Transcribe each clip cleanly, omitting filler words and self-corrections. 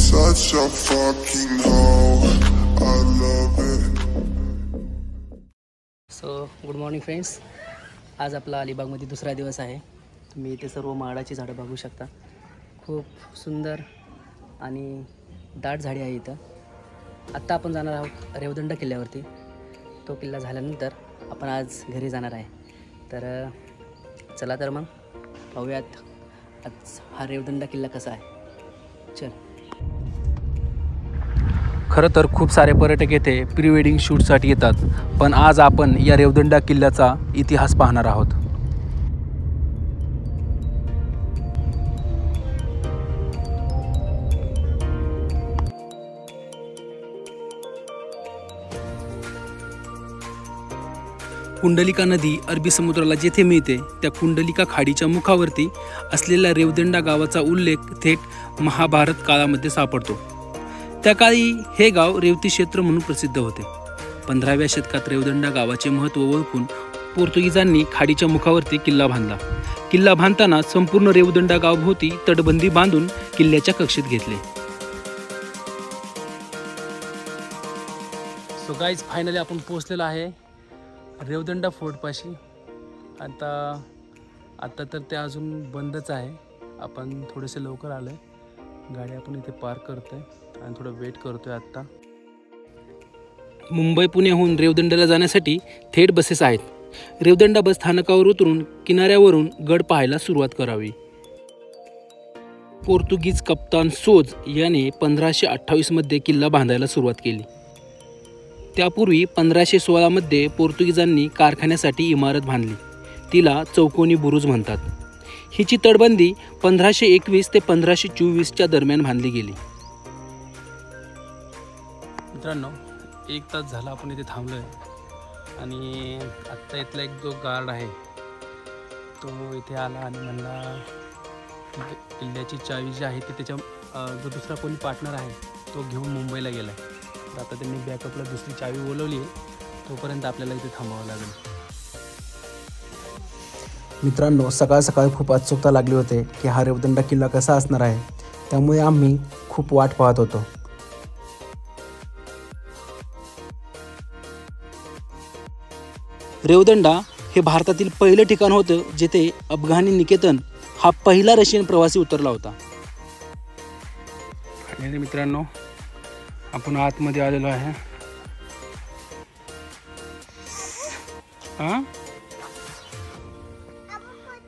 such a fucking hoe. I love it. So good morning friends. आज आपला अलिबागमध्ये दुसरा दिवस आहे. तुम्ही इथे सर्व माडाची झाडं बघू शकता. खूप सुंदर आणि दाट झाडी आहे इथं. आत्ता आपण जाणार आहोत रेवदंडा किल्ल्यावरती. तो किल्ला झाल्यानंतर आपण आज घरी जाणार आहे. तर चला तर मग पाहूयात आज हा रेवदंडा किल्ला कसा आहे. चल. खरं तर खूप सारे पर्यटक येथे प्री वेडिंग शूटसाठी येतात, पण आज आपण या रेवदंडा किल्ल्याचा इतिहास पाहणार आहोत. कुंडलिका नदी अरबी समुद्राला जेथे मिळते त्या कुंडलिका खाडीच्या मुखावरती असलेल्या रेवदंडा गावाचा उल्लेख थेट महाभारत काळामध्ये सापडतो. त्या काळी हे गाव रेवती क्षेत्र म्हणून प्रसिद्ध होते. 15व्या शतकात रेवदंडा गावाचे महत्त्व ओळखून पोर्तुगीजांनी खाडीच्या मुखावरती किल्ला बांधला. किल्ला बांधताना संपूर्ण रेवदंडा गावभोवती तटबंदी बांधून किल्ल्याच्या कक्षेत घेतले. सो गाईज, फायनली आपण पोहोचलेलो आहे रेवदंडा फोर्टपाशी. आता तर ते अजून बंदच आहे. आपण थोडेसे लवकर आलो आहे. गाडी आपण इथे पार्क करतोय आणि थोडं वेट करतोय. आत्ता मुंबई पुण्याहून रेवदंड्याला जाण्यासाठी थेट बसेस आहेत. रेवदंडा बस स्थानकावर उतरून किनाऱ्यावरून गड पाहायला सुरुवात करावी. पोर्तुगीज कप्तान सोज याने 1528 मध्ये किल्ला बांधायला सुरुवात केली. त्यापूर्वी 1516 मध्ये पोर्तुगीजांनी कारखान्यासाठी इमारत बांधली. तिला चौकोनी बुरुज म्हणतात. हिची तटबंदी 1521 ते 1524 दरम्यान बांधली गेली. मित्रांनो, 1 तास झाला आपण इथे थांबलो आहे आणि आत्ता इथला एक जो गार्ड आहे तो इथे आला आणि म्हणला किल्ल्याची चावी जी आहे ती त्याच्या जो दुसरा कोणी पार्टनर आहे तो घेऊन मुंबईला गेला आहे. तर आता त्यांनी बॅकअपला दुसरी चावी बोलवली आहे. तोपर्यंत आपल्याला इथे थांबावं लागेल. मित्रांनो, सकाळ सकाळ खूप उत्सुकता लागली होती की हा रेवदंडा किल्ला कसा असणार आहे. त्यामुळे आम्ही खूप वाट पाहत होतो. रेवदंडा हे भारतातील पहिलं ठिकाण होतं जिथे अफगाणी निकेतन हा पहिला रशियन प्रवासी उतरला होता. आणि मित्रांनो, आपण आतमध्ये आलेलो आहे.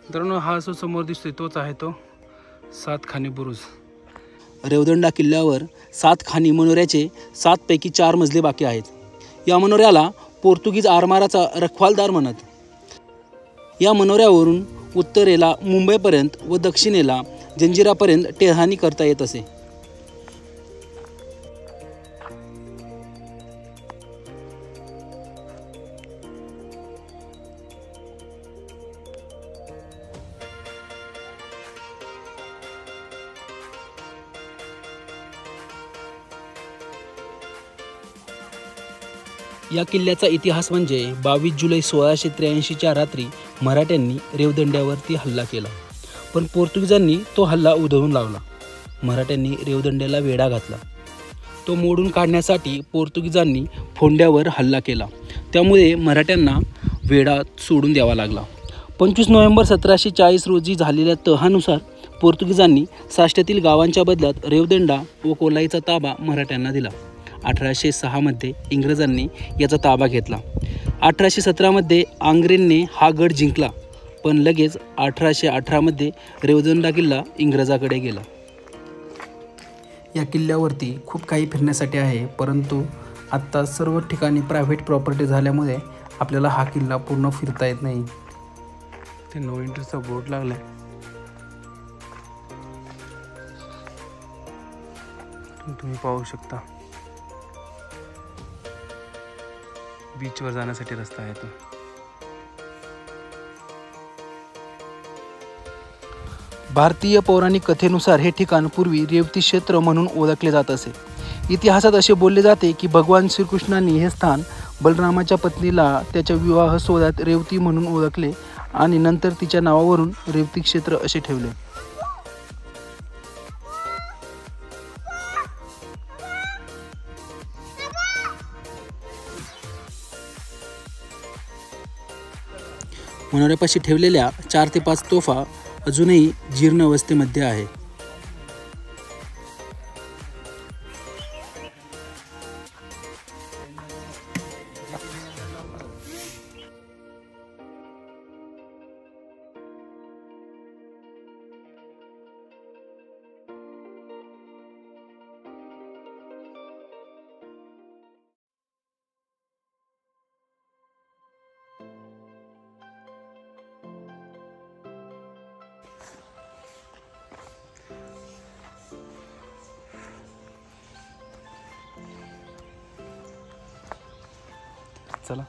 मित्रांनो, हा जो समोर दिसतोय तोच आहे तो 7 खानी बुरुज. रेवदंडा किल्ल्यावर 7 खानी मनोऱ्याचे 7 पैकी 4 मजले बाकी आहेत. या मनोऱ्याला पोर्तुगीज आरमाराचा रखवालदार म्हणत. या मनोऱ्यावरून उत्तरेला मुंबईपर्यंत व दक्षिणेला जंजिरापर्यंत टेहळणी करता येत असे. या किल्ल्याचा इतिहास म्हणजे 22 जुलै 1683 रात्री मराठ्यांनी रेवदंड्यावरती हल्ला केला, पण पोर्तुगीजांनी तो हल्ला उधळून लावला. मराठ्यांनी रेवदंड्याला वेढा घातला. तो मोडून काढण्यासाठी पोर्तुगीजांनी फोंड्यावर हल्ला केला. त्यामुळे मराठ्यांना वेढा सोडून द्यावा लागला. 25 नोव्हेंबर 1740 रोजी झालेल्या तहानुसार पोर्तुगीजांनी साष्ट्यातील गावांच्या बदल्यात रेवदंडा व कोलाईचा ताबा मराठ्यांना दिला. 1806 मध्ये इंग्रजांनी याचा ताबा घेतला. 1817 मध्ये आंग्रेंनी हा गड जिंकला, पण लगेच 1818 मध्ये रेवदंडा किल्ला इंग्रजाकडे गेला. या किल्ल्यावरती खूप काही फिरण्यासाठी आहे, परंतु आत्ता सर्व ठिकाणी प्रायव्हेट प्रॉपर्टी झाल्यामुळे आपल्याला हा किल्ला पूर्ण फिरता येत नाही. ते नो एंट्रीचा बोर्ड लागलाय. तुम्ही पाहू शकता बीचवर जाण्यासाठी रस्ता आहे तो. भारतीय पौराणिक कथेनुसार हे ठिकाण पूर्वी रेवती क्षेत्र म्हणून ओळखले जात असे. इतिहासात असे बोलले जाते की भगवान श्रीकृष्णांनी हे स्थान बलरामाच्या पत्नीला त्याच्या विवाह सोहळ्यात रेवती म्हणून ओळखले आणि नंतर तिच्या नावावरून रेवती क्षेत्र असे ठेवले. मनोऱ्यापाशी ठेवलेल्या 4 ते 5 तोफा अजूनही जीर्ण अवस्थेमध्ये आहे. चला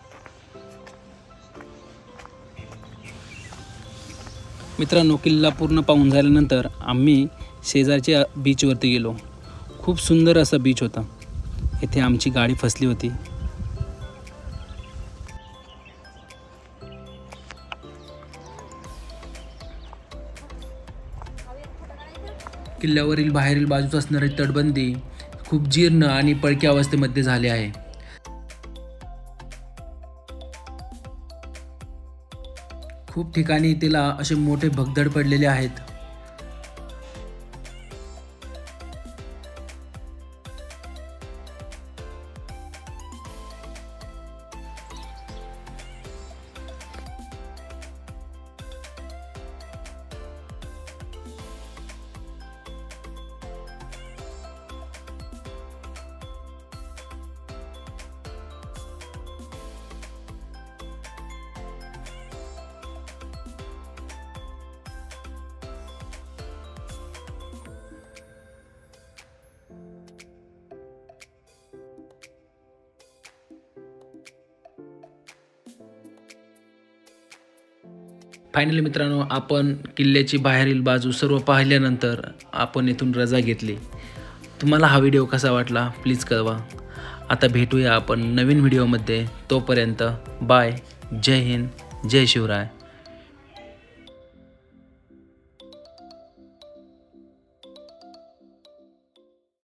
मित्रांनो, किल्ला पूर्ण पाहून झाल्यानंतर आम्ही शेजारच्या बीचवरती गेलो. खूप सुंदर असा बीच होता. इथे आमची गाडी फसली होती. किल्ल्यावरील बाहेरील बाजूस असणारी तटबंदी खूप जीर्ण आणि पडक्या अवस्थेमध्ये झाली आहे. खूप ठिकाणी तिला असे मोठे भगदड पडलेले आहेत. फायनली मित्रांनो, आपण किल्ल्याची बाहेरील बाजू सर्व पाहिल्यानंतर आपण इथून रजा घेतली. तुम्हाला हा व्हिडिओ कसा वाटला प्लीज कळवा. आता भेटूया आपण नवीन व्हिडिओमध्ये. तोपर्यंत बाय. जय हिंद, जय शिवराय.